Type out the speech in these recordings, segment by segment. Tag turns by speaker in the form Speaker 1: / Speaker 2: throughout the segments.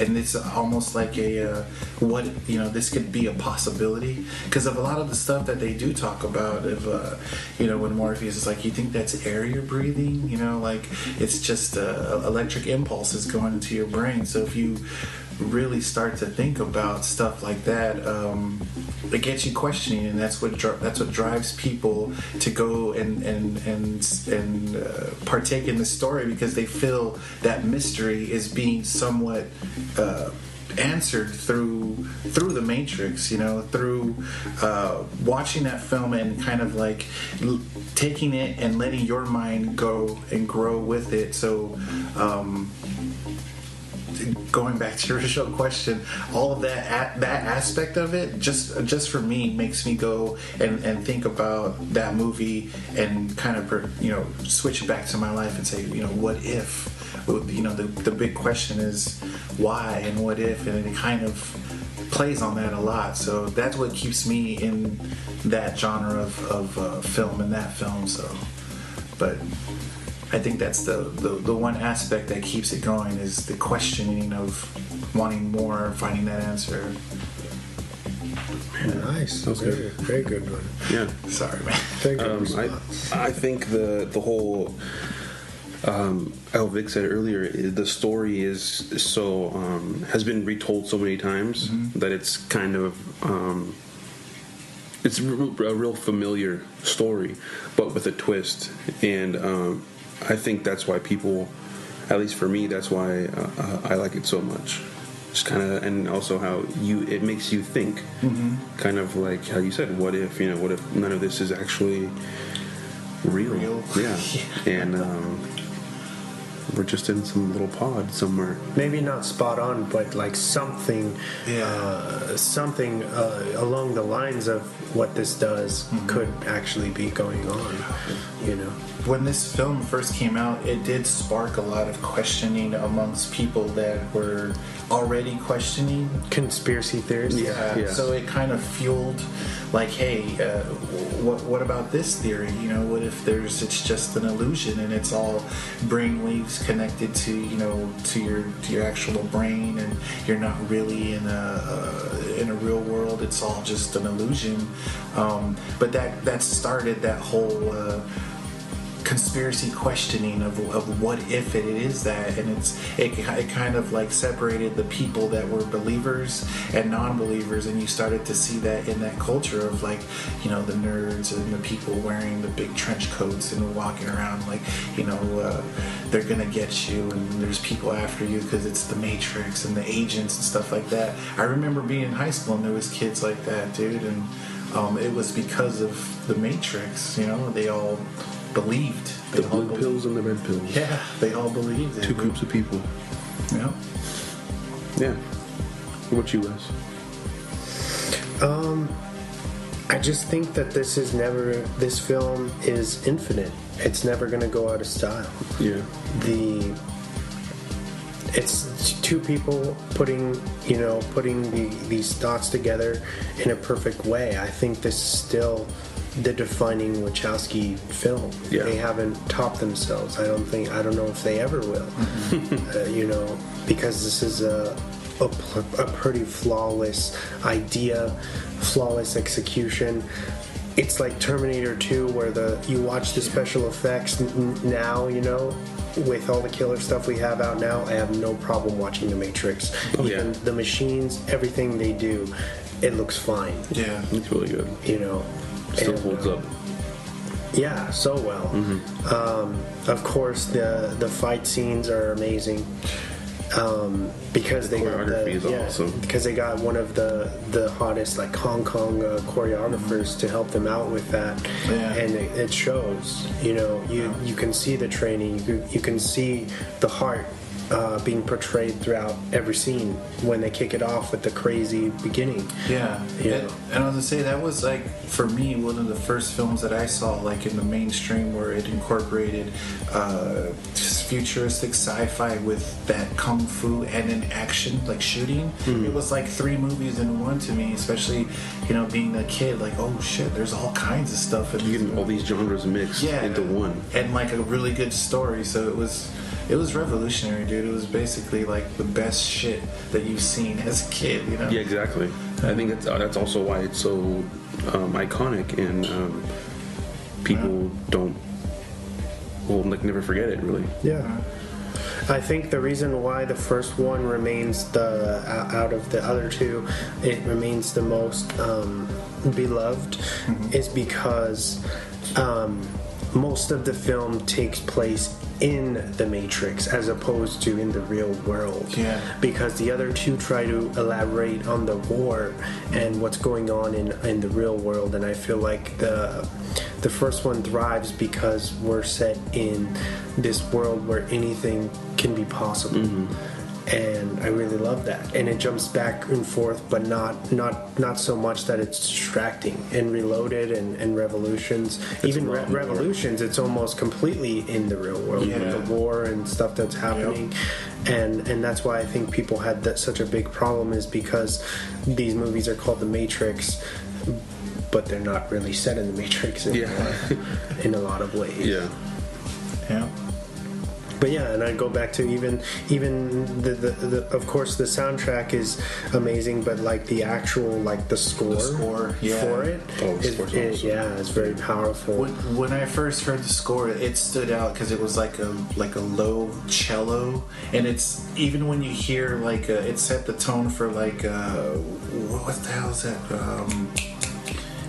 Speaker 1: and it's almost like a what, you know, this could be a possibility because of a lot of the stuff that they do talk about. If you know, when Morpheus is like, you think that's air you're breathing, you know, like it's just electric impulses going into your brain. So if you really start to think about stuff like that, it gets you questioning, and that's what drives people to go and partake in the story, because they feel that mystery is being somewhat answered through the Matrix, you know, through watching that film and kind of like taking it and letting your mind go and grow with it. So going back to your original question, all of that aspect of it, just for me, makes me go and think about that movie and kind of, you know, switch it back to my life and say, you know, what if? You know, the big question is why and what if, and it kind of plays on that a lot. So that's what keeps me in that genre of film and that film. So, but I think that's the one aspect that keeps it going, is the questioning of wanting more, finding that answer.
Speaker 2: Yeah. Nice. That was good. Very good one.
Speaker 3: Yeah.
Speaker 1: Sorry, man.
Speaker 2: Very good response.
Speaker 3: I think the whole, how Vic said earlier, the story is so has been retold so many times that it's kind of it's a real familiar story, but with a twist. And I think that's why people, at least for me, that's why I like it so much. Just kind of, and also how it makes you think, kind of like how you said, what if, you know, what if none of this is actually real? Yeah. And we're just in some little pod somewhere.
Speaker 2: Maybe not spot on, but like something along the lines of what this does could actually be going on, you know.
Speaker 1: When this film first came out, it did spark a lot of questioning amongst people that were already questioning
Speaker 2: conspiracy theories.
Speaker 1: Yeah. So it kind of fueled, like, hey, what about this theory? You know, what if it's just an illusion and it's all brainwaves connected to, you know, to your actual brain, and you're not really in a real world. It's all just an illusion. But that started that whole conspiracy questioning of what if it is that, and it kind of like separated the people that were believers and non-believers, and you started to see that in that culture of, like, you know, the nerds and the people wearing the big trench coats and walking around like, you know, they're gonna get you, and there's people after you because it's the Matrix and the agents and stuff like that. I remember being in high school and there was kids like that, dude, and it was because of the Matrix. You know, they all believed.
Speaker 3: The blue pills and the red pills.
Speaker 1: Yeah, they all believed it.
Speaker 3: Two groups of people.
Speaker 1: Yeah.
Speaker 3: Yeah. What about you, Wes?
Speaker 2: I just think that this film is infinite. It's never going to go out of style.
Speaker 3: Yeah.
Speaker 2: It's two people putting these thoughts together in a perfect way. I think this is still the defining Wachowski film.
Speaker 3: Yeah.
Speaker 2: They haven't topped themselves. I don't know if they ever will. You know, because this is a pretty flawless idea, flawless execution. It's like Terminator 2, where you watch the special effects now, you know, with all the killer stuff we have out now. I have no problem watching The Matrix. Even the machines, everything they do, it looks fine.
Speaker 1: Yeah,
Speaker 3: it's really good.
Speaker 2: You know,
Speaker 3: still holds up.
Speaker 2: Yeah, so well. Of course, the fight scenes are amazing. Because they got
Speaker 3: awesome.
Speaker 2: Because they got one of the hottest, like, Hong Kong choreographers to help them out with that, and it shows. You know, you can see the training, you can see the heart being portrayed throughout every scene when they kick it off with the crazy beginning.
Speaker 1: Yeah. And I was gonna say, that was, like, for me, one of the first films that I saw, like, in the mainstream, where it incorporated just futuristic sci-fi with that kung fu and an action, like shooting. It was like 3 movies in one to me, especially, you know, being a kid, like, oh shit, there's all kinds of stuff.
Speaker 3: You get all these genres mixed into one.
Speaker 1: And like a really good story, so it was it was revolutionary, dude. It was basically like the best shit that you've seen as a kid, you know?
Speaker 3: Yeah, exactly. I think that's also why it's so iconic, and people will never forget it, really.
Speaker 2: Yeah. I think the reason why the first one remains out of the other two, it remains the most beloved, is because most of the film takes place in the Matrix as opposed to in the real world.
Speaker 1: Yeah.
Speaker 2: Because the other two try to elaborate on the war and what's going on in the real world, and I feel like the first one thrives because we're set in this world where anything can be possible. And I really love that. And it jumps back and forth, but not so much that it's distracting. And Reloaded and Revolutions, even Revolutions, it's almost completely in the real world with the war and stuff that's happening. Yep. And that's why I think people had such a big problem, is because these movies are called The Matrix, but they're not really set in the Matrix anymore, in a lot of ways.
Speaker 3: Yeah.
Speaker 1: Yeah.
Speaker 2: But yeah, and I go back to even the of course the soundtrack is amazing, but like the actual the score for it, it's very powerful.
Speaker 1: When I first heard the score, it stood out because it was like a low cello, and it's even when you hear it set the tone for what the hell is that?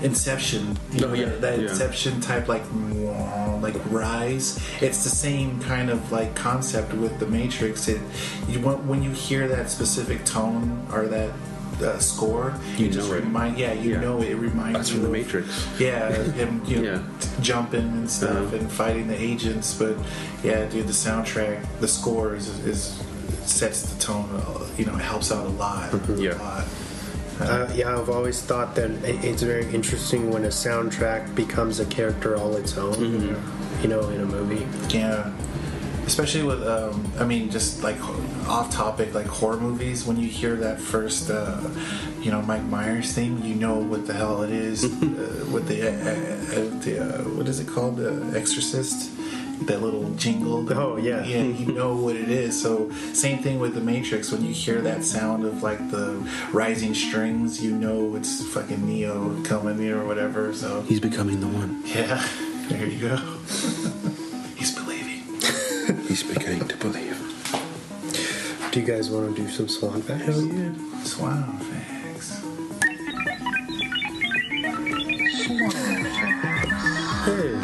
Speaker 1: Inception, Inception type like rise. It's the same kind of concept with the Matrix. When you hear that specific tone or that score,
Speaker 3: you
Speaker 1: just
Speaker 3: know it.
Speaker 1: Know it reminds
Speaker 3: That's
Speaker 1: you
Speaker 3: from the
Speaker 1: of,
Speaker 3: Matrix.
Speaker 1: Yeah, him jumping and stuff and fighting the agents. But yeah, dude, the soundtrack, the score is sets the tone. It helps out a lot. A lot.
Speaker 2: I've always thought that it's very interesting when a soundtrack becomes a character all its own, in a movie.
Speaker 1: Yeah. Especially with, just off topic, horror movies, when you hear that first, Mike Myers theme, you know what the hell it is, with the what is it called? The Exorcist? That little jingle.
Speaker 2: Oh, yeah.
Speaker 1: Yeah, you know what it is. So, same thing with the Matrix. When you hear that sound of the rising strings, you know it's fucking Neo coming or whatever. So
Speaker 3: he's becoming the one.
Speaker 1: Yeah, there you go. He's believing.
Speaker 3: He's beginning to believe.
Speaker 2: Do you guys want to do some swan facts?
Speaker 1: Hell yeah. Swan facts.
Speaker 2: Hey.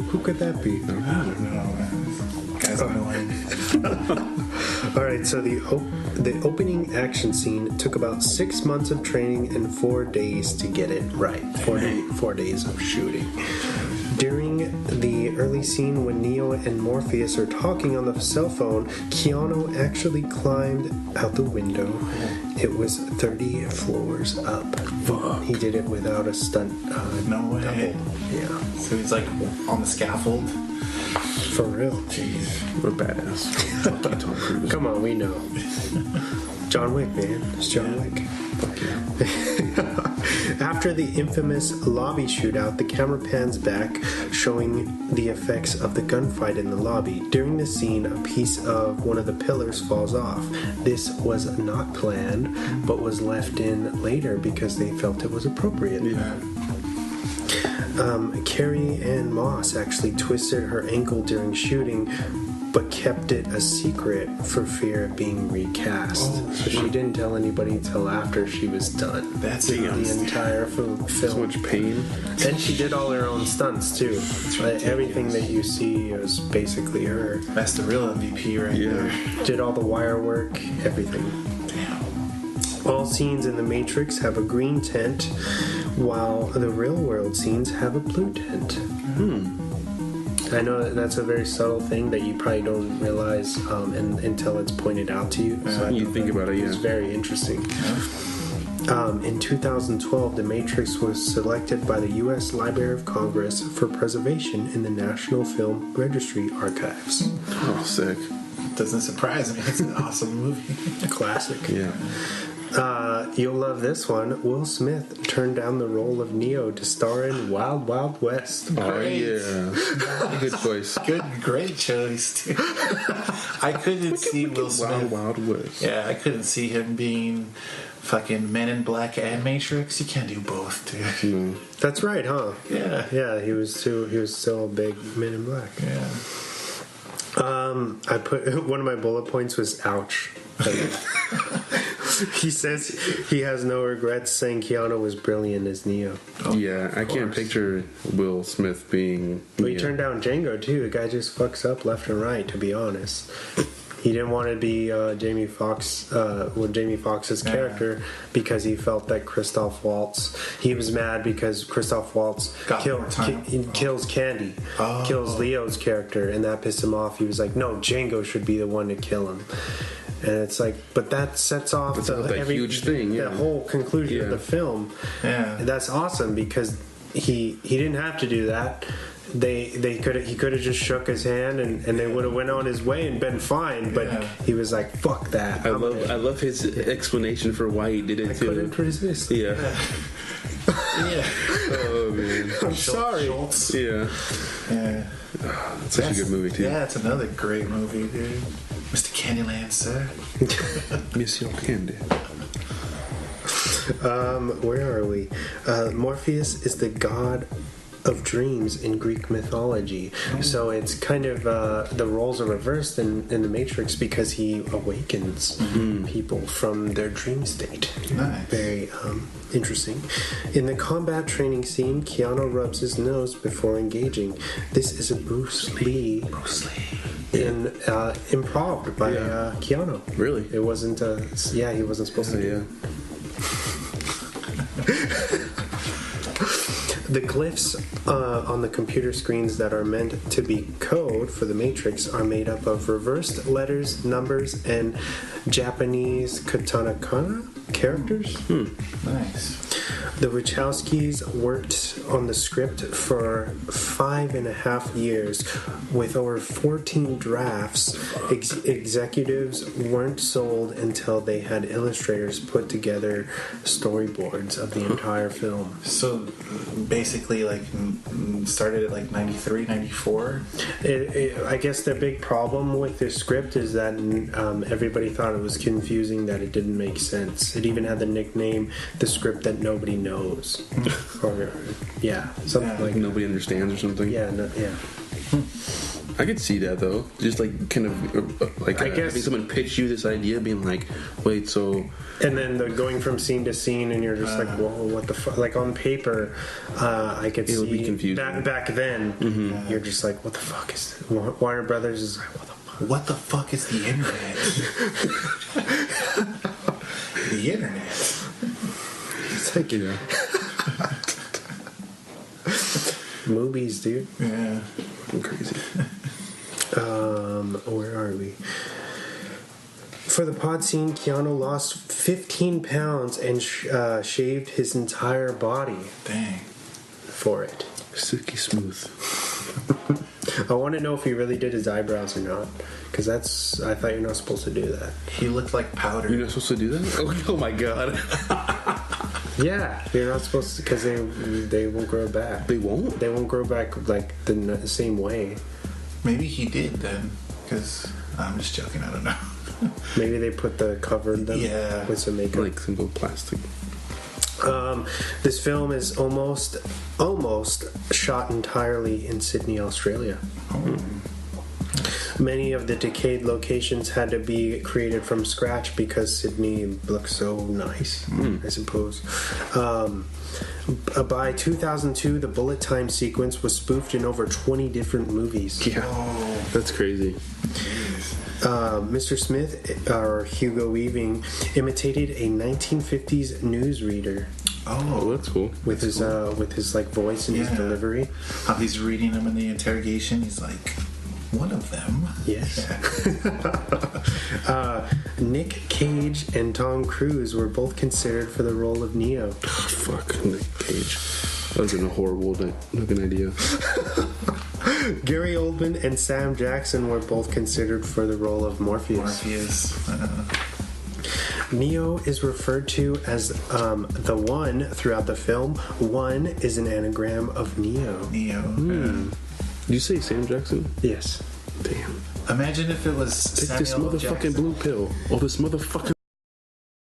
Speaker 2: Who could that be?
Speaker 1: I don't know, man. Guys annoying.
Speaker 2: Alright, so the opening action scene took about 6 months of training and 4 days to get it right. 4 days of shooting. During the early scene when Neo and Morpheus are talking on the cell phone, Keanu actually climbed out the window. It was 30 floors up.
Speaker 3: Fuck.
Speaker 2: He did it without a stunt.
Speaker 1: No way.
Speaker 2: Double. Yeah.
Speaker 1: So he's on the scaffold.
Speaker 2: For real.
Speaker 1: Jeez.
Speaker 3: We're badass. Tom Cruise.
Speaker 2: Come on, we know. John Wick, man. It's John Wick.
Speaker 3: Fuck yeah.
Speaker 2: After the infamous lobby shootout, the camera pans back, showing the effects of the gunfight in the lobby. During the scene, a piece of one of the pillars falls off. This was not planned, but was left in later because they felt it was appropriate.
Speaker 1: Yeah.
Speaker 2: Carrie Ann Moss actually twisted her ankle during shooting, but kept it a secret for fear of being recast. So she didn't tell anybody until after she was done.
Speaker 1: That's
Speaker 2: the entire film.
Speaker 3: So much pain.
Speaker 2: And she did all her own stunts too. Everything that you see was basically her.
Speaker 1: That's the real MVP right there.
Speaker 2: Did all the wire work, everything.
Speaker 1: Damn.
Speaker 2: All scenes in The Matrix have a green tent, while the real world scenes have a blue tent. I know that's a very subtle thing that you probably don't realize until it's pointed out to you. So
Speaker 3: you think about it,
Speaker 2: It's very interesting. In 2012, The Matrix was selected by the U.S. Library of Congress for preservation in the National Film Registry Archives.
Speaker 3: Oh, sick.
Speaker 1: Doesn't surprise me. It's an awesome movie.
Speaker 2: Classic.
Speaker 3: Yeah.
Speaker 2: You'll love this one. Will Smith turned down the role of Neo to star in Wild Wild West.
Speaker 3: Oh, yeah. Good choice.
Speaker 1: Great choice. Too. I couldn't see Will Smith.
Speaker 3: Wild West.
Speaker 1: Yeah, I couldn't see him being fucking Men in Black and Matrix. You can't do both, dude.
Speaker 3: No.
Speaker 2: That's right, huh?
Speaker 1: Yeah.
Speaker 2: Yeah, he was still a big Men in Black.
Speaker 1: Yeah.
Speaker 2: I put one of my bullet points was ouch. He says he has no regrets saying Keanu was brilliant as Neo.
Speaker 3: Yeah, I can't picture Will Smith being.
Speaker 2: But he turned down Django too. The guy just fucks up left and right, to be honest. He didn't want to be Jamie Foxx's character because he felt that Christoph Waltz. He was mad because Christoph Waltz kills Candy, kills Leo's character, and that pissed him off. He was like, "No, Django should be the one to kill him." And it's like, but that sets off
Speaker 3: huge thing,
Speaker 2: the whole conclusion of the film.
Speaker 1: Yeah,
Speaker 2: and that's awesome because he didn't have to do that. He could have just shook his hand and they would have went on his way and been fine. But he was like, "Fuck that!"
Speaker 3: I love his explanation for why he did it too.
Speaker 2: I couldn't resist.
Speaker 3: Yeah.
Speaker 1: Yeah.
Speaker 3: Oh man.
Speaker 2: I'm sorry.
Speaker 1: Schultz.
Speaker 3: Yeah.
Speaker 1: Yeah.
Speaker 3: That's such a good movie too.
Speaker 1: Yeah, it's another great movie, dude. Mr. Candyland, sir.
Speaker 3: Miss Your Candy.
Speaker 2: Where are we? Morpheus is the god of dreams in Greek mythology. So it's kind of the roles are reversed in the Matrix because he awakens people from their dream state.
Speaker 1: Nice.
Speaker 2: Very interesting. In the combat training scene, Keanu rubs his nose before engaging. This is a Bruce Lee. In improv by Keanu.
Speaker 3: Really?
Speaker 2: It wasn't. He wasn't supposed to.
Speaker 3: Yeah.
Speaker 2: The glyphs on the computer screens that are meant to be code for the Matrix are made up of reversed letters, numbers, and Japanese katakana characters.
Speaker 1: Nice.
Speaker 2: The Wachowskis worked on the script for 5.5 years with over 14 drafts. Executives weren't sold until they had illustrators put together storyboards of the entire film.
Speaker 1: So basically, like, started at like 93, 94?
Speaker 2: I guess the big problem with this script is that everybody thought it was confusing, that it didn't make sense. It even had the nickname, the script that nobody knows. Or, something like
Speaker 3: nobody understands or something.
Speaker 2: Yeah.
Speaker 3: I could see that though. Just like kind of I guess having someone pitch you this idea, being like, "Wait, so."
Speaker 2: And then going from scene to scene, and you're just like, "Whoa, what the fuck?" Like on paper, I could see
Speaker 3: it would be confusing.
Speaker 2: Back then, you're just like, "What the fuck is this?" Warner Brothers is like, "What the fuck?
Speaker 1: What the fuck is the internet?" The internet.
Speaker 2: It's like movies, dude.
Speaker 1: Yeah.
Speaker 3: I'm crazy.
Speaker 2: Where are we? For the pod scene, Keanu lost 15 pounds and shaved his entire body.
Speaker 1: Dang.
Speaker 2: For it.
Speaker 3: Silky smooth.
Speaker 2: I want to know if he really did his eyebrows or not. Because I thought you're not supposed to do that.
Speaker 1: He looked like powder.
Speaker 3: You're not supposed to do that? Oh my god.
Speaker 2: Yeah, you're not supposed to, because they won't grow back.
Speaker 3: They won't?
Speaker 2: They won't grow back like the same way.
Speaker 1: Maybe he did then, because I'm just joking. I don't know.
Speaker 2: Maybe they covered them with some makeup,
Speaker 3: like simple plastic.
Speaker 2: This film is almost shot entirely in Sydney, Australia. Many of the decayed locations had to be created from scratch because Sydney looks so nice, I suppose. By 2002, the bullet time sequence was spoofed in over 20 different movies.
Speaker 3: Yeah, that's crazy.
Speaker 2: Mr. Smith, or Hugo Weaving, imitated a 1950s newsreader.
Speaker 1: Oh,
Speaker 3: that's cool.
Speaker 2: With his like voice and his delivery.
Speaker 1: How he's reading them in the interrogation. He's like, one of them.
Speaker 2: Yes. Nick Cage and Tom Cruise were both considered for the role of Neo.
Speaker 3: Fuck, Nick Cage. That was a horrible looking idea.
Speaker 2: Gary Oldman and Sam Jackson were both considered for the role of Morpheus. Neo is referred to as the One throughout the film. One is an anagram of Neo.
Speaker 1: Neo.
Speaker 3: Did you say Sam Jackson?
Speaker 2: Yes.
Speaker 3: Damn.
Speaker 1: Imagine if it was
Speaker 3: Take
Speaker 1: Samuel
Speaker 3: this motherfucking
Speaker 1: Jackson.
Speaker 3: blue pill. Or this motherfucking